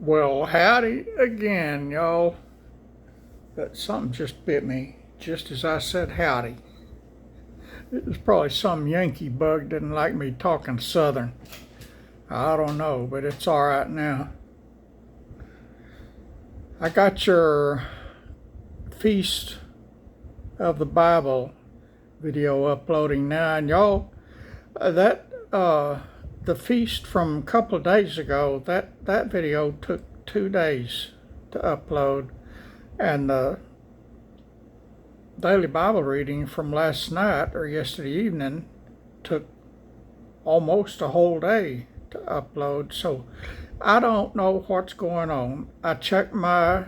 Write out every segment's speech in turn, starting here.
Well, howdy again, y'all. But something just bit me just as I said howdy. It was probably some Yankee bug didn't like me talking Southern. I don't know, but it's all right now. I got your Feast of the Bible video uploading now, and y'all, the feast from a couple of days ago, that video took 2 days to upload, and the daily Bible reading from last night or yesterday evening took almost a whole day to upload. So I don't know what's going on. I checked my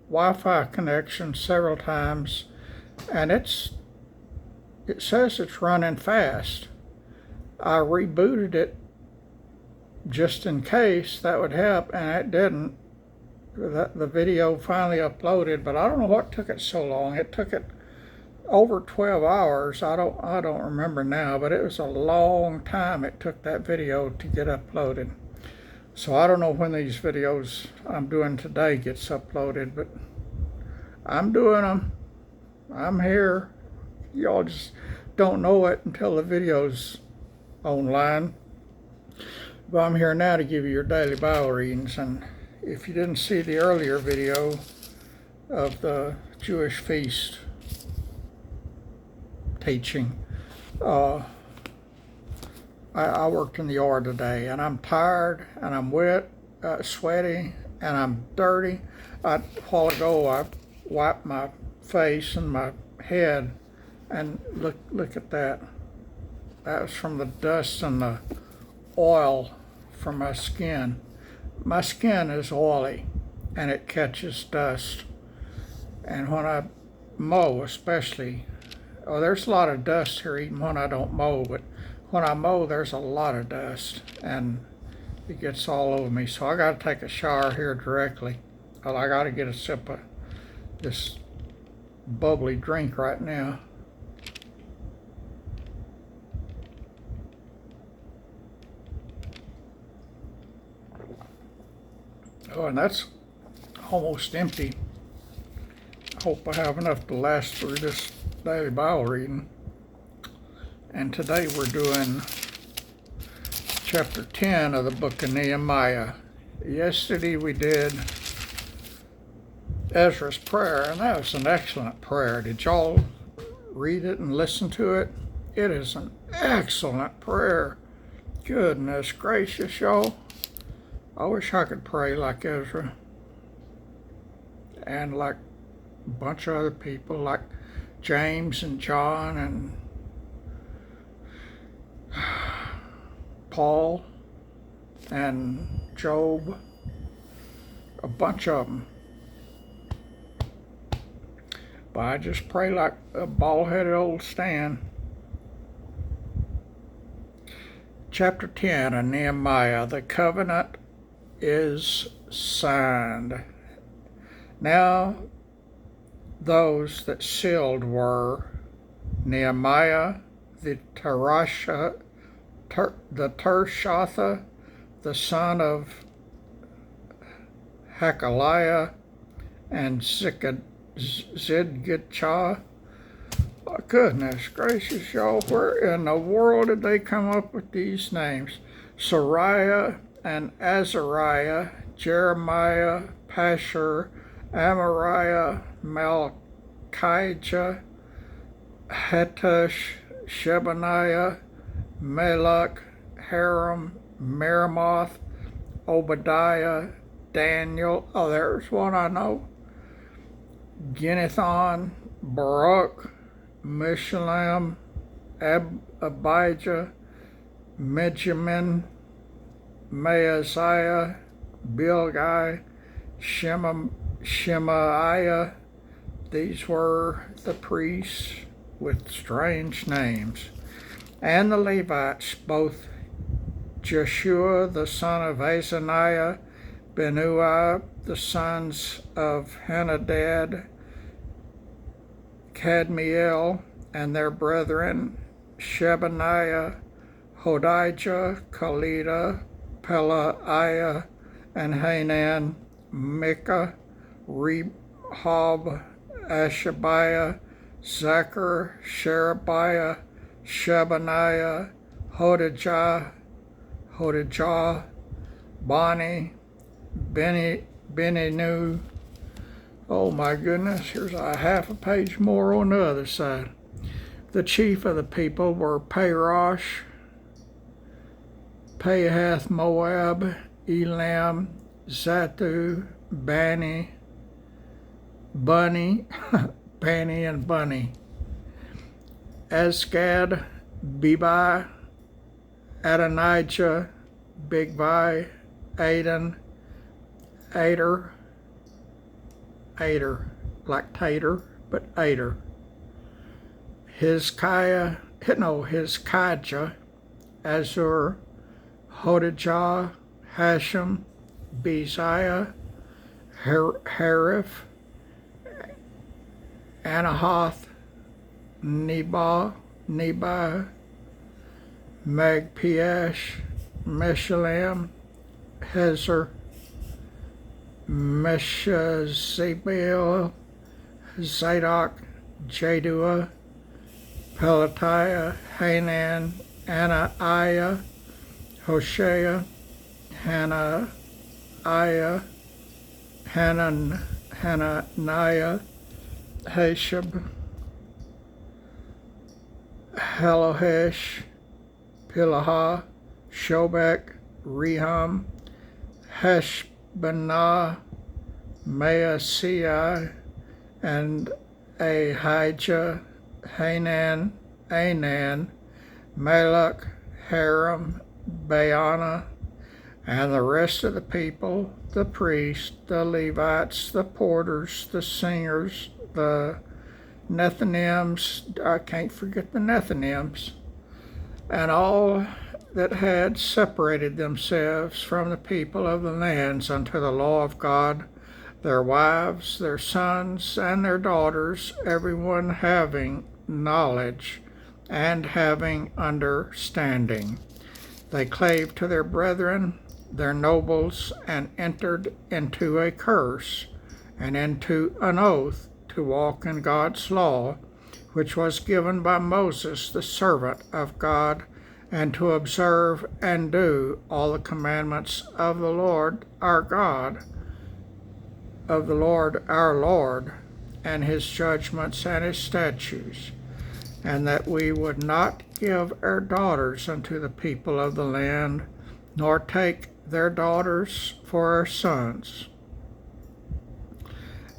Wi-Fi connection several times, and it says it's running fast. I rebooted it just in case that would help, and it didn't. The video finally uploaded, but I don't know what took it so long. It took it over 12 hours. I don't remember now, but it was a long time it took that video to get uploaded. So I don't know when these videos I'm doing today gets uploaded, but I'm doing them. I'm here. Y'all just don't know it until the video's online. But I'm here now to give you your daily Bible readings, and if you didn't see the earlier video of the Jewish feast teaching, I worked in the yard today, and I'm tired, and I'm wet, sweaty, and I'm dirty. A while ago I wiped my face and my head, and look at that. That was from the dust and the oil from my skin. My skin is oily, and it catches dust. And when I mow, especially, there's a lot of dust here even when I don't mow, but when I mow, there's a lot of dust, and it gets all over me. So I got to take a shower here directly. Well, I got to get a sip of this bubbly drink right now. Oh, and that's almost empty. I hope I have enough to last through this daily Bible reading. And today we're doing chapter 10 of the book of Nehemiah. Yesterday we did Ezra's prayer, and that was an excellent prayer. Did y'all read it and listen to it? It is an excellent prayer. Goodness gracious, y'all. I wish I could pray like Ezra and like a bunch of other people, like James and John and Paul and Job, a bunch of them. But I just pray like a bald-headed old Stan. Chapter 10 of Nehemiah, the covenant is signed. Now those that sealed were Nehemiah, the Tirshatha, the son of Hakaliah, and Zidgichah. Oh, goodness gracious, y'all, where in the world did they come up with these names? Sariah and Azariah, Jeremiah, Pashur, Amariah, Malchijah, Hattush, Shebaniah, Malach, Haram, Meremoth, Obadiah, Daniel. Oh, there's one I know. Ginnethon, Baruch, Meshullam, Abijah, Benjamin, Maaziah, Bilgai, Shemaiah. These were the priests with strange names. And the Levites, both Jeshua the son of Azaniah, Benui the sons of Henadad, Kadmiel, and their brethren, Shebaniah, Hodijah, Kalida, Pelaiah, and Hanan, Micah, Rehob, Ashabiah, Zachar, Sherebiah, Shebaniah, Hodijah, Bani, Beninu. Oh my goodness, here's a half a page more on the other side. The chief of the people were Parosh, Pahath Moab, Elam, Zatu, Bani, Bunny, Bani and Bunny, Azgad, Bebai, Adonijah, Bigvi, Aden, Ader, like tater, but Ader, Hizkiah, Azur, Hodijah, Hashem, Beziah, Harif, Anahoth, Nebai, Magpiash, Meshullam, Hezer, Meshezabeel, Zadok, Jadua, Pelatiah, Hanan, Anaiah, Hoshea, Hananiah, Hashab, Halohesh, Pilaha, Shobek, Rehum, Heshbanah, Maaseiah, and Ahijah, Anan, Malach, Haram, Baana, and the rest of the people, the priests, the Levites, the porters, the singers, the Nethinims, I can't forget the Nethinims, and all that had separated themselves from the people of the lands unto the law of God, their wives, their sons, and their daughters, everyone having knowledge and having understanding. They clave to their brethren, their nobles, and entered into a curse and into an oath to walk in God's law, which was given by Moses, the servant of God, and to observe and do all the commandments of the Lord our God, of the Lord our Lord, and his judgments and his statutes, and that we would not give our daughters unto the people of the land, nor take their daughters for our sons.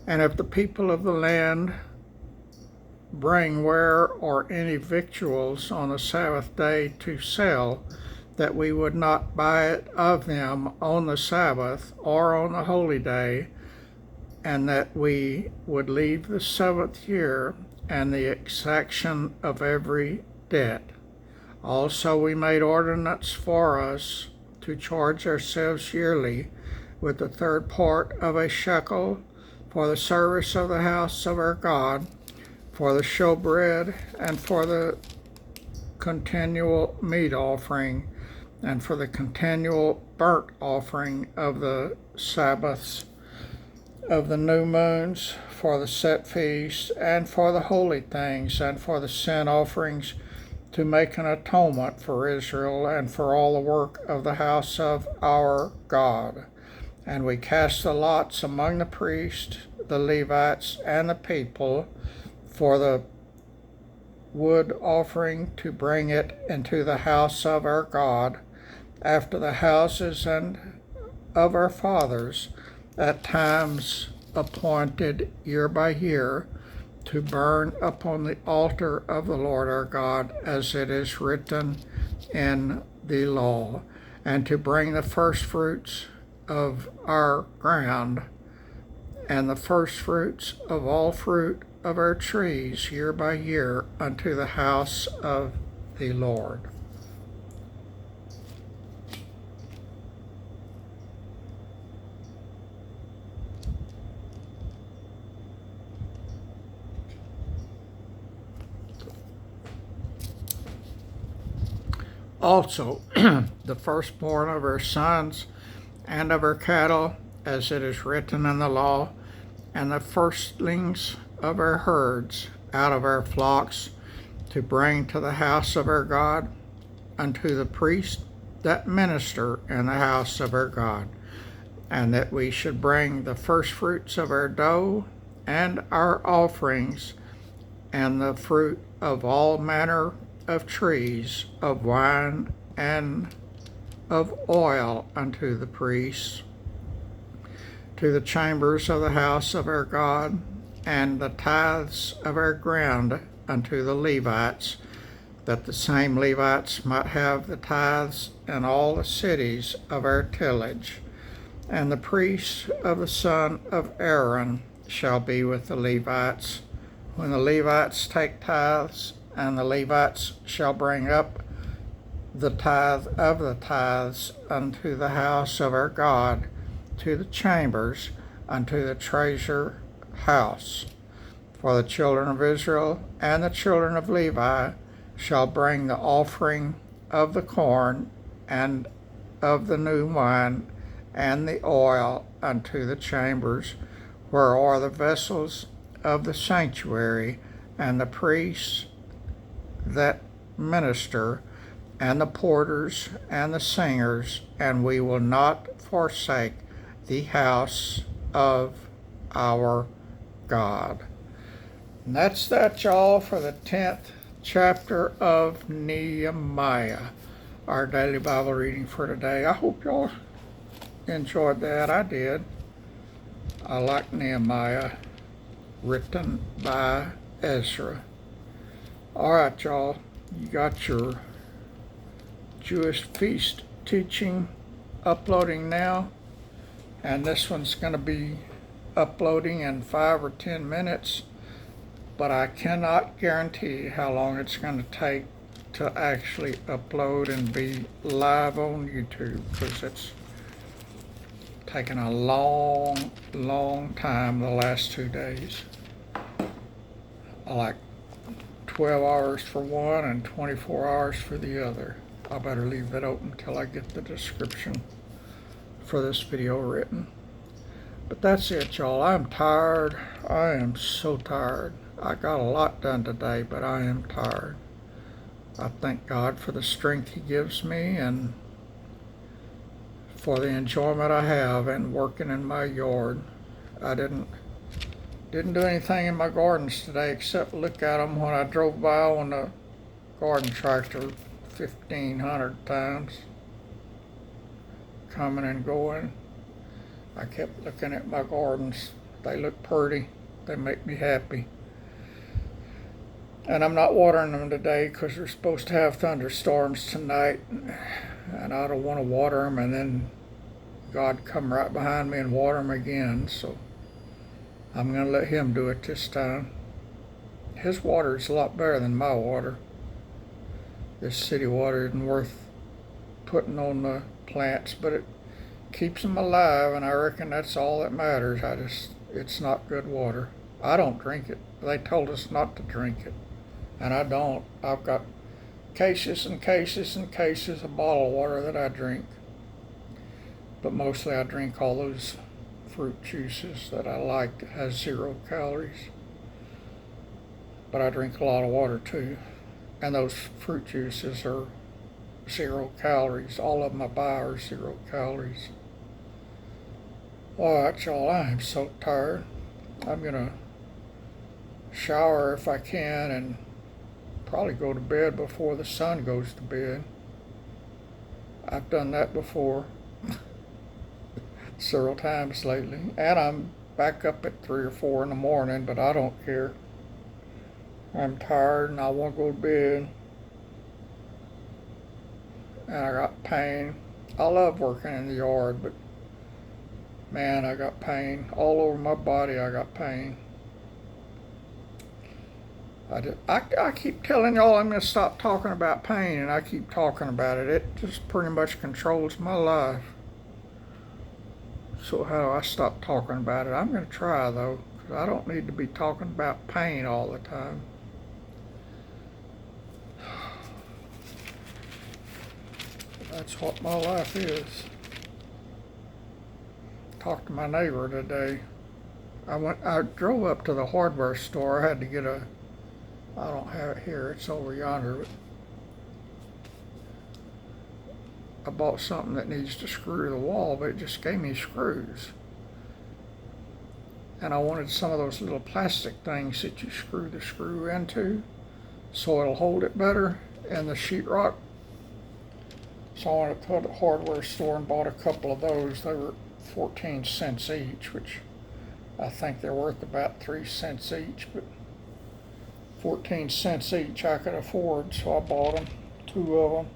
And if the people of the land bring ware or any victuals on the Sabbath day to sell, that we would not buy it of them on the Sabbath or on the holy day, and that we would leave the seventh year and the exaction of every debt. Also we made ordinance for us to charge ourselves yearly with the third part of a shekel for the service of the house of our God, for the showbread, and for the continual meat offering, and for the continual burnt offering of the Sabbaths, of the new moons, for the set feasts, and for the holy things, and for the sin offerings, to make an atonement for Israel, and for all the work of the house of our God. And we cast the lots among the priests, the Levites, and the people, for the wood offering, to bring it into the house of our God, after the houses and of our fathers, at times appointed year by year, to burn upon the altar of the Lord our God, as it is written in the law, and to bring the first fruits of our ground, and the first fruits of all fruit of our trees year by year unto the house of the Lord. Also, the firstborn of our sons and of her cattle, as it is written in the law, and the firstlings of our herds out of our flocks, to bring to the house of our God, unto the priests that minister in the house of our God, and that we should bring the firstfruits of our dough and our offerings, and the fruit of all manner of trees, of wine and of oil unto the priests, to the chambers of the house of our God, and the tithes of our ground unto the Levites, that the same Levites might have the tithes in all the cities of our tillage. And the priests of the son of Aaron shall be with the Levites, when the Levites take tithes, and the Levites shall bring up the tithe of the tithes unto the house of our God, to the chambers, unto the treasure house. For the children of Israel and the children of Levi shall bring the offering of the corn and of the new wine and the oil unto the chambers, where are the vessels of the sanctuary, and the priests that minister, and the porters and the singers, and we will not forsake the house of our God. And that's that, y'all, for the 10th chapter of Nehemiah, our daily Bible reading for today. I hope y'all enjoyed that. I did. I like Nehemiah, written by Ezra. All right, y'all, you got your Jewish feast teaching uploading now, and this one's going to be uploading in 5 or 10 minutes, but I cannot guarantee how long it's going to take to actually upload and be live on YouTube, because it's taken a long time the last 2 days. Like 12 hours for one and 24 hours for the other. I better leave that open until I get the description for this video written. But that's it, y'all. I'm tired. I am so tired. I got a lot done today, but I am tired. I thank God for the strength He gives me and for the enjoyment I have in working in my yard. I didn't do anything in my gardens today except look at them when I drove by on the garden tractor 1,500 times, coming and going. I kept looking at my gardens. They look pretty. They make me happy. And I'm not watering them today because we're supposed to have thunderstorms tonight, and I don't want to water them and then God come right behind me and water them again. So I'm going to let Him do it this time. His water is a lot better than my water. This city water isn't worth putting on the plants, but it keeps them alive, and I reckon that's all that matters. It's not good water. I don't drink it. They told us not to drink it, and I don't. I've got cases and cases and cases of bottled water that I drink, but mostly I drink all those fruit juices that I like that has 0 calories. But I drink a lot of water too, and those fruit juices are 0 calories. All of them I buy are 0 calories. All right, y'all, I am so tired. I'm gonna shower if I can and probably go to bed before the sun goes to bed. I've done that before several times lately, and I'm back up at 3 or 4 in the morning, but I don't care. I'm tired and I want to go to bed, and I got pain. I love working in the yard, but man, I got pain all over my body. I got pain. I keep telling y'all I'm going to stop talking about pain, and I keep talking about it. It just pretty much controls my life. So how do I stop talking about it? I'm going to try, though, because I don't need to be talking about pain all the time. That's what my life is. talked to my neighbor today. I drove up to the hardware store. I had to get I don't have it here, it's over yonder. But I bought something that needs to screw the wall, but it just gave me screws. And I wanted some of those little plastic things that you screw the screw into so it'll hold it better in the sheetrock. So I went to the hardware store and bought a couple of those. They were 14 cents each, which I think they're worth about 3 cents each, but 14 cents each I could afford, so I bought them, 2 of them.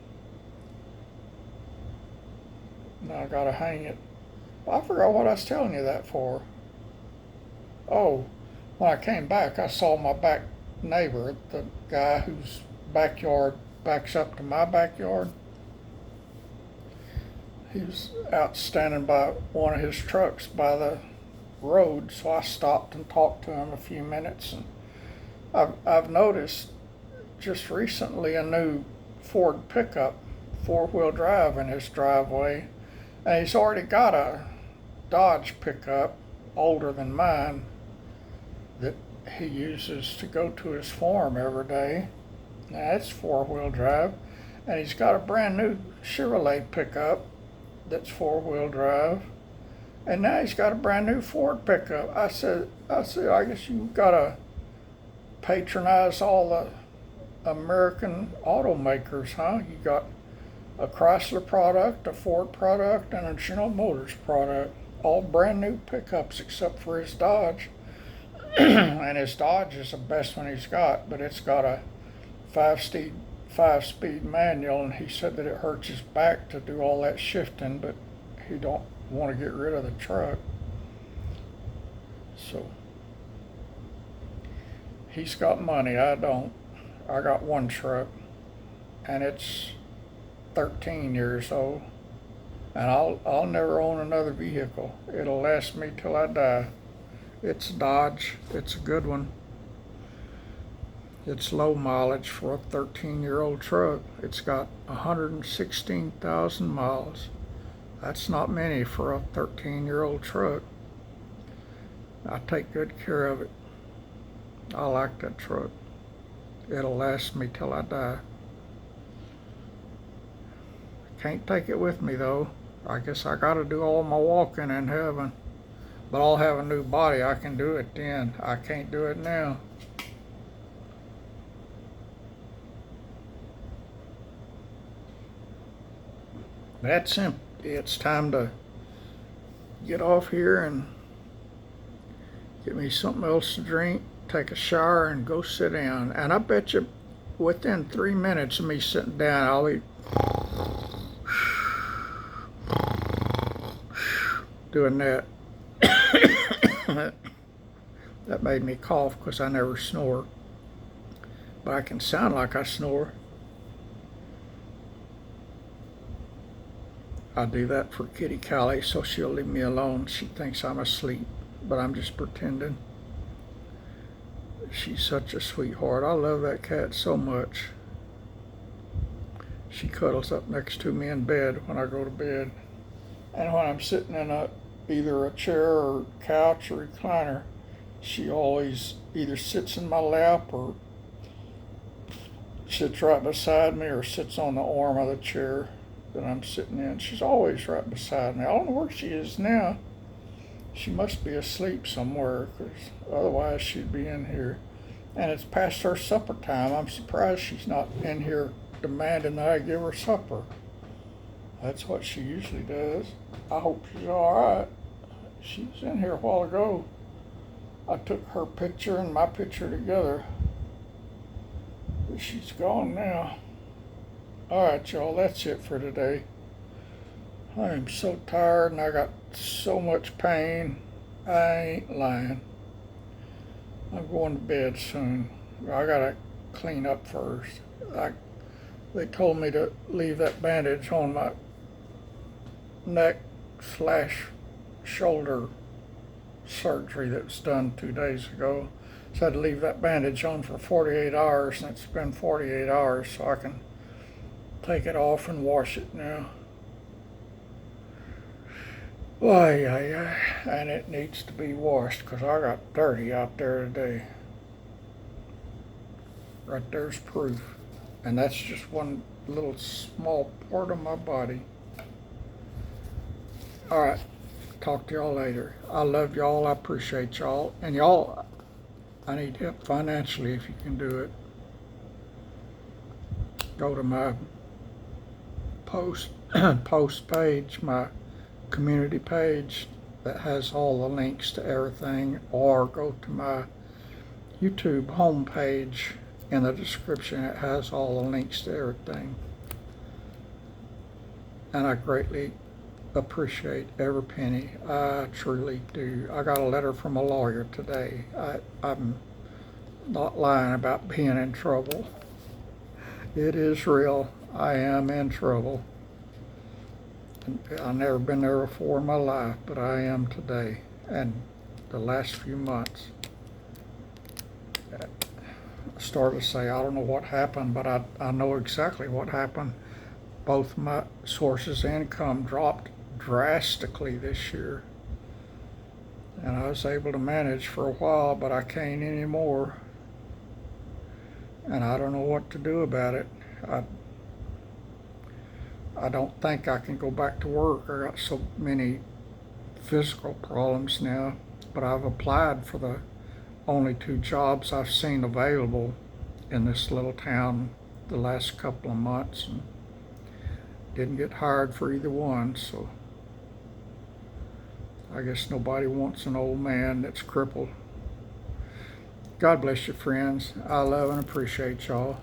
Now I gotta hang it. I forgot what I was telling you that for. Oh, when I came back, I saw my back neighbor, the guy whose backyard backs up to my backyard. He was out standing by one of his trucks by the road, so I stopped and talked to him a few minutes. And I've noticed just recently a new Ford pickup, 4-wheel drive in his driveway, and he's already got a Dodge pickup, older than mine, that he uses to go to his farm every day. Now it's 4-wheel drive, and he's got a brand new Chevrolet pickup that's 4-wheel drive, and now he's got a brand new Ford pickup. I said, I guess you've got to patronize all the American automakers, huh? You got a Chrysler product, a Ford product, and a General Motors product. All brand new pickups except for his Dodge. And his Dodge is the best one he's got, but it's got a 5-speed manual, and he said that it hurts his back to do all that shifting, but he don't want to get rid of the truck. So he's got money, I don't. I got one truck, and it's 13 years old, and I'll never own another vehicle. It'll last me till I die. It's Dodge. It's a good one. It's low mileage for a 13-year-old truck. It's got 116,000 miles. That's not many for a 13-year-old truck. I take good care of it. I like that truck. It'll last me till I die. Can't take it with me though. I guess I gotta do all my walking in heaven. But I'll have a new body. I can do it then. I can't do it now. That's empty. It's time to get off here and get me something else to drink, take a shower, and go sit down. And I bet you within 3 minutes of me sitting down, I'll be doing that. That made me cough because I never snore. But I can sound like I snore. I do that for Kitty Callie so she'll leave me alone. She thinks I'm asleep, but I'm just pretending. She's such a sweetheart. I love that cat so much. She cuddles up next to me in bed when I go to bed. And when I'm sitting in either a chair or couch or recliner, she always either sits in my lap or sits right beside me or sits on the arm of the chair that I'm sitting in. She's always right beside me. I don't know where she is now. She must be asleep somewhere, because otherwise she'd be in here. And it's past her supper time. I'm surprised she's not in here demanding that I give her supper. That's what she usually does. I hope she's all right. She was in here a while ago. I took her picture and my picture together. But she's gone now. All right, y'all, that's it for today. I am so tired and I got so much pain. I ain't lying. I'm going to bed soon. I gotta clean up first. They told me to leave that bandage on my neck/shoulder surgery that was done 2 days ago. So I had to leave that bandage on for 48 hours, and it's been 48 hours, so I can take it off and wash it now. And it needs to be washed because I got dirty out there today. Right there's proof. And that's just one little small part of my body. All right. Talk to y'all later. I love y'all. I appreciate y'all. And y'all, I need help financially if you can do it. Go to my post page, my community page that has all the links to everything, or go to my YouTube homepage. In the description, it has all the links to everything. And I greatly appreciate every penny. I truly do. I got a letter from a lawyer today. I'm not lying about being in trouble. It is real. I am in trouble. I've never been there before in my life, but I am today. And the last few months, I started to say, I don't know what happened, but I know exactly what happened. Both my sources of income dropped drastically this year. And I was able to manage for a while, but I can't anymore. And I don't know what to do about it. I don't think I can go back to work. I got so many physical problems now, but I've applied for the only 2 jobs I've seen available in this little town the last couple of months, and didn't get hired for either one. So I guess nobody wants an old man that's crippled. God bless you, friends. I love and appreciate y'all.